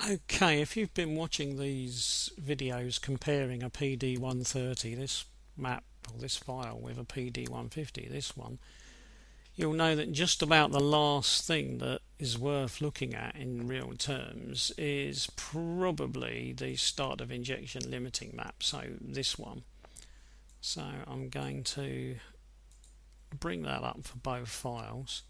Okay, if you've been watching these videos comparing a PD130, this map or this file, with a PD150, this one, you'll know that just about the last thing that is worth looking at in real terms is probably the start of injection limiting map, so this one. So I'm going to bring that up for both files.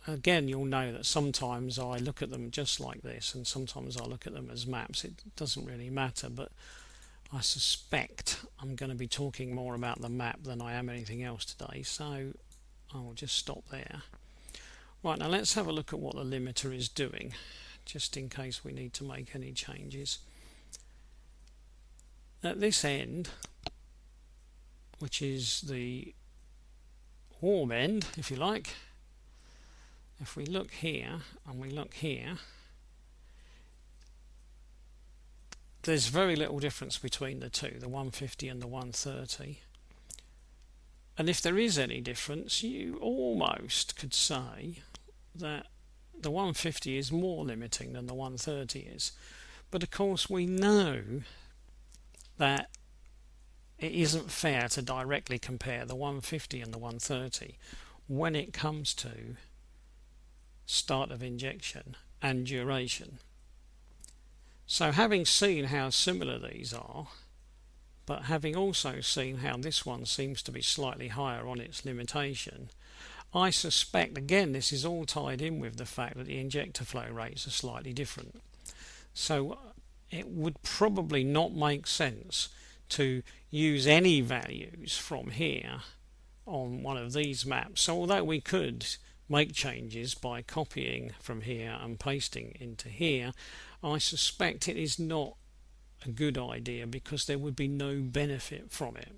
Again, you'll know that sometimes I look at them just like this, and sometimes I look at them as maps. It doesn't really matter, but I suspect I'm going to be talking more about the map than I am anything else today, so I'll just stop there. Right, now let's have a look at what the limiter is doing, just in case we need to make any changes. At this end, which is the warm end, if you like, if we look here and we look here, there's very little difference between the two, the 150 and the 130. And if there is any difference, you almost could say that the 150 is more limiting than the 130 is. But of course we know that it isn't fair to directly compare the 150 and the 130 when it comes to start of injection and duration. So having seen how similar these are, but having also seen how this one seems to be slightly higher on its limitation, I suspect, again, this is all tied in with the fact that the injector flow rates are slightly different. So it would probably not make sense to use any values from here on one of these maps. So although we could make changes by copying from here and pasting into here, I suspect it is not a good idea because there would be no benefit from it.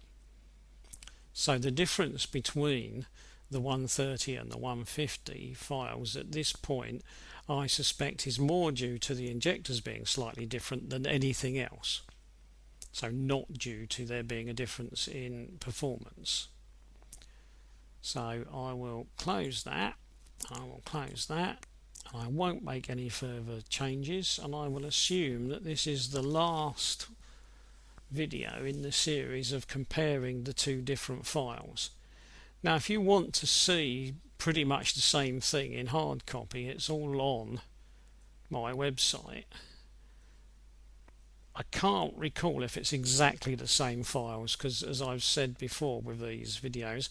So the difference between the 130 and the 150 files at this point, I suspect, is more due to the injectors being slightly different than anything else. So not due to there being a difference in performance. So I will close that. I won't make any further changes, and I will assume that this is the last video in the series of comparing the two different files. Now if you want to see pretty much the same thing in hard copy, it's all on my website. I can't recall if it's exactly the same files, because as I've said before with these videos,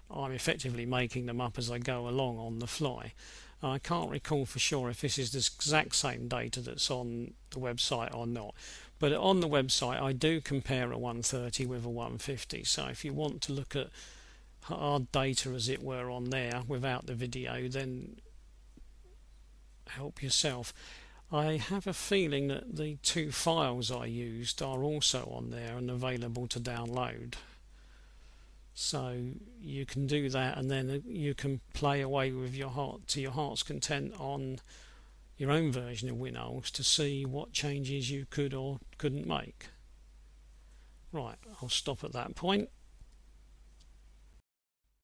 I'm effectively making them up as I go along on the fly. I can't recall for sure if this is the exact same data that's on the website or not, but on the website I do compare a 130 with a 150, so if you want to look at hard data as it were on there without the video, then help yourself. I have a feeling that the two files I used are also on there and available to download. So you can do that, and then you can play away with your heart's content on your own version of WinOls to see what changes you could or couldn't make. Right, I'll stop at that point.